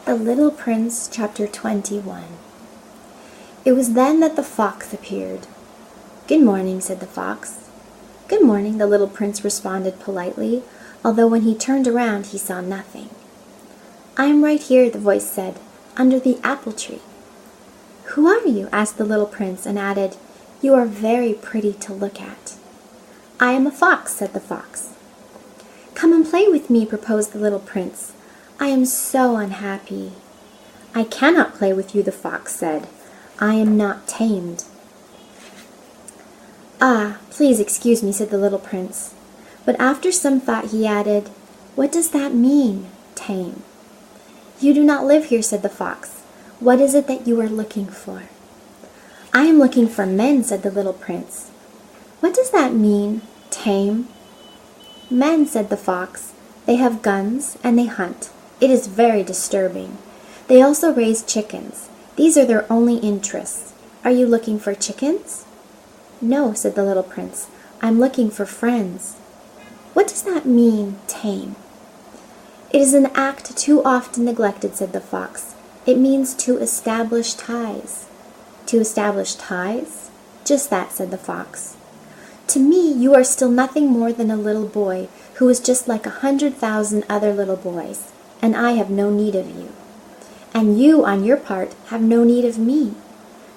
The Little Prince, Chapter 21. It was then that the fox appeared. "Good morning," said the fox. "Good morning," the little prince responded politely, although when he turned around he saw nothing. "I am right here," the voice said, "under the apple tree." "Who are you?" asked the little prince, and added, "You are very pretty to look at." "I am a fox," said the fox. "Come and play with me," proposed the little prince. "I am so unhappy." "I cannot play with you," the fox said. "I am not tamed." "Ah, please excuse me," said the little prince. But after some thought he added, "What does that mean, tame?" "You do not live here," said the fox. "What is it that you are looking for?" "I am looking for men," said the little prince. "What does that mean, tame?" "Men," said the fox. "They have guns and they hunt. It is very disturbing. They also raise chickens. These are their only interests. Are you looking for chickens?" "No," said the little prince. "I'm looking for friends." "What does that mean, tame?" "It is an act too often neglected," said the fox. "It means to establish ties." "To establish ties?" "Just that," said the fox. "To me you are still nothing more than a little boy who is just like 100,000 other little boys, and I have no need of you. And you, on your part, have no need of me.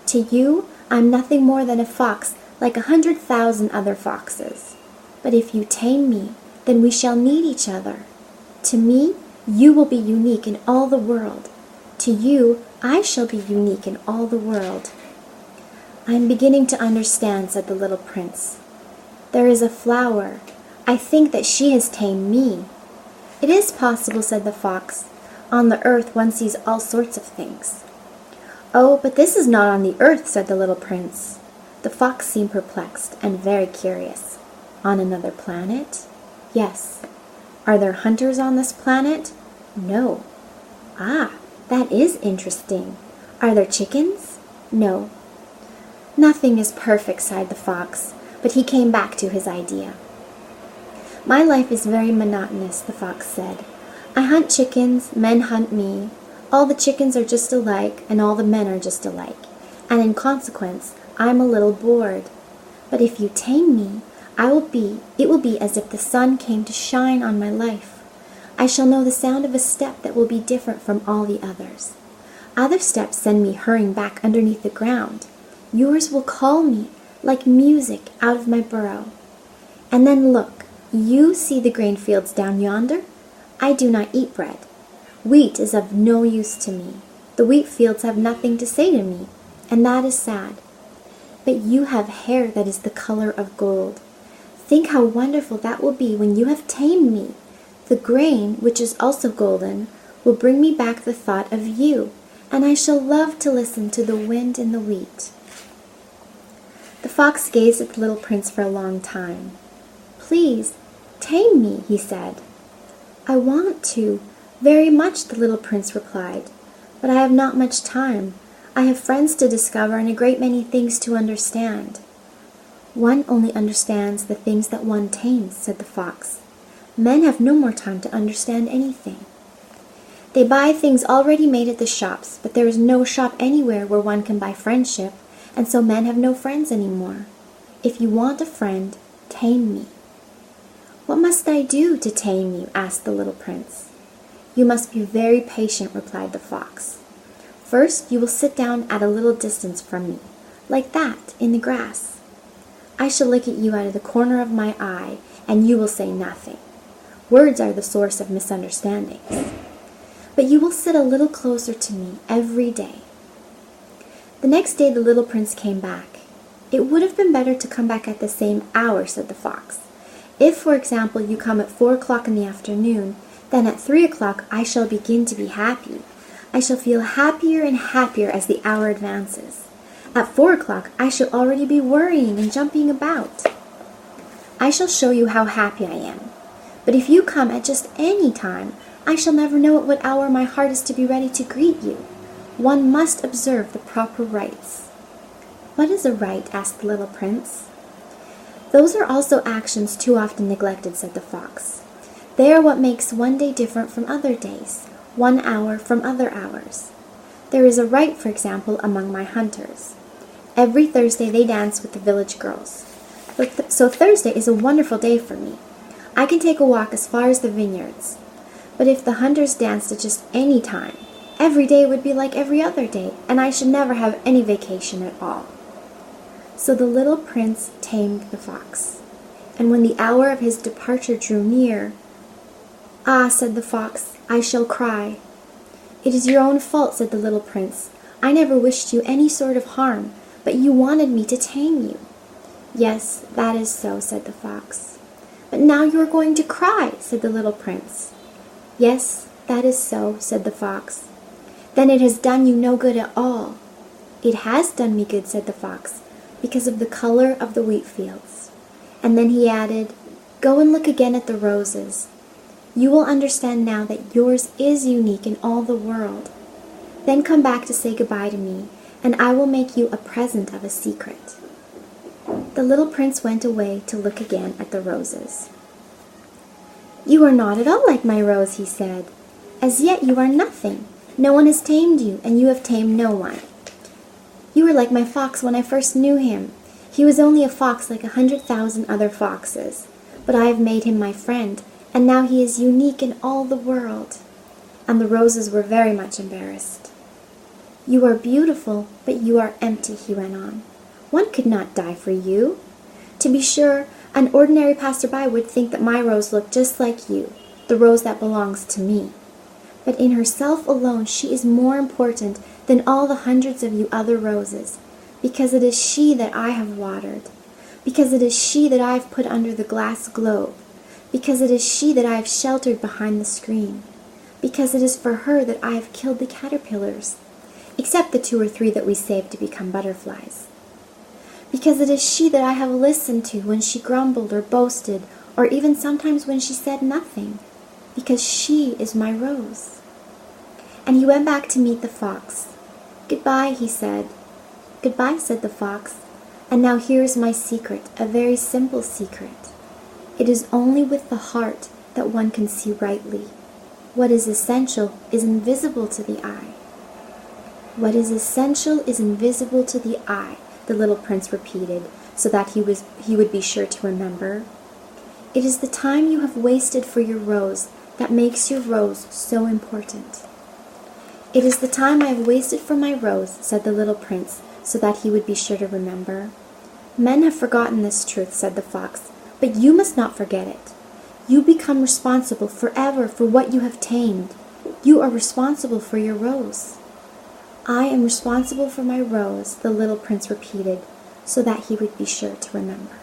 To you, I'm nothing more than a fox like 100,000 other foxes. But if you tame me, then we shall need each other. To me, you will be unique in all the world. To you, I shall be unique in all the world." "I am beginning to understand," said the little prince. "There is a flower. I think that she has tamed me." "It is possible," said the fox. "On the earth one sees all sorts of things." "Oh, but this is not on the earth," said the little prince. The fox seemed perplexed and very curious. "On another planet?" "Yes." "Are there hunters on this planet?" "No." "Ah, that is interesting. Are there chickens?" "No." "Nothing is perfect," sighed the fox, but he came back to his idea. "My life is very monotonous," the fox said. "I hunt chickens, men hunt me. All the chickens are just alike, and all the men are just alike, and in consequence, I'm a little bored. But if you tame me, it will be as if the sun came to shine on my life. I shall know the sound of a step that will be different from all the others. Other steps send me hurrying back underneath the ground. Yours will call me, like music, out of my burrow. And then look, you see the grain fields down yonder? I do not eat bread. Wheat is of no use to me. The wheat fields have nothing to say to me, and that is sad. But you have hair that is the color of gold. Think how wonderful that will be when you have tamed me. The grain, which is also golden, will bring me back the thought of you, and I shall love to listen to the wind in the wheat." The fox gazed at the little prince for a long time. "Please, tame me," he said. "I want to, very much," the little prince replied, "but I have not much time. I have friends to discover and a great many things to understand." "One only understands the things that one tames," said the fox. "Men have no more time to understand anything. They buy things already made at the shops, but there is no shop anywhere where one can buy friendship, and so men have no friends anymore. If you want a friend, tame me." "What must I do to tame you?" asked the little prince. "You must be very patient," replied the fox. "First, you will sit down at a little distance from me, like that, in the grass. I shall look at you out of the corner of my eye, and you will say nothing. Words are the source of misunderstandings. But you will sit a little closer to me every day." The next day the little prince came back. "It would have been better to come back at the same hour," said the fox. "If, for example, you come at 4 o'clock in the afternoon, then at 3 o'clock I shall begin to be happy. I shall feel happier and happier as the hour advances. At 4 o'clock I shall already be worrying and jumping about. I shall show you how happy I am. But if you come at just any time, I shall never know at what hour my heart is to be ready to greet you. One must observe the proper rites." "What is a rite?" asked the little prince. "Those are also actions too often neglected," said the fox. "They are what makes one day different from other days. 1 hour from other hours. There is a rite, for example, among my hunters. Every Thursday they dance with the village girls. So Thursday is a wonderful day for me. I can take a walk as far as the vineyards. But if the hunters danced at just any time, every day would be like every other day, and I should never have any vacation at all. So the little prince tamed the fox. And when the hour of his departure drew near, "Ah," said the fox, "I shall cry." "It is your own fault," said the little prince. "I never wished you any sort of harm, but you wanted me to tame you." "Yes, that is so," said the fox. "But now you are going to cry," said the little prince. "Yes, that is so," said the fox. "Then it has done you no good at all." "It has done me good," said the fox, "because of the color of the wheat fields." And then he added, "Go and look again at the roses. You will understand now that yours is unique in all the world. Then come back to say goodbye to me, and I will make you a present of a secret." The little prince went away to look again at the roses. "You are not at all like my rose," he said. "As yet you are nothing. No one has tamed you, and you have tamed no one. You are like my fox when I first knew him. He was only a fox like 100,000 other foxes, but I have made him my friend, and now he is unique in all the world." And the roses were very much embarrassed. "You are beautiful, but you are empty," he went on. "One could not die for you. To be sure, an ordinary passerby would think that my rose looked just like you, the rose that belongs to me. But in herself alone she is more important than all the hundreds of you other roses, because it is she that I have watered, because it is she that I have put under the glass globe, because it is she that I have sheltered behind the screen, because it is for her that I have killed the caterpillars, except the 2 or 3 that we saved to become butterflies. Because it is she that I have listened to when she grumbled or boasted, or even sometimes when she said nothing, because she is my rose." And he went back to meet the fox. "Goodbye," he said. "Goodbye," said the fox. "And now here is my secret, a very simple secret. It is only with the heart that one can see rightly. What is essential is invisible to the eye." "What is essential is invisible to the eye," the little prince repeated, so that he would be sure to remember. "It is the time you have wasted for your rose that makes your rose so important." "It is the time I have wasted for my rose," said the little prince, so that he would be sure to remember. "Men have forgotten this truth," said the fox, "but you must not forget it. You become responsible forever for what you have tamed. You are responsible for your rose." "I am responsible for my rose," the little prince repeated, so that he would be sure to remember.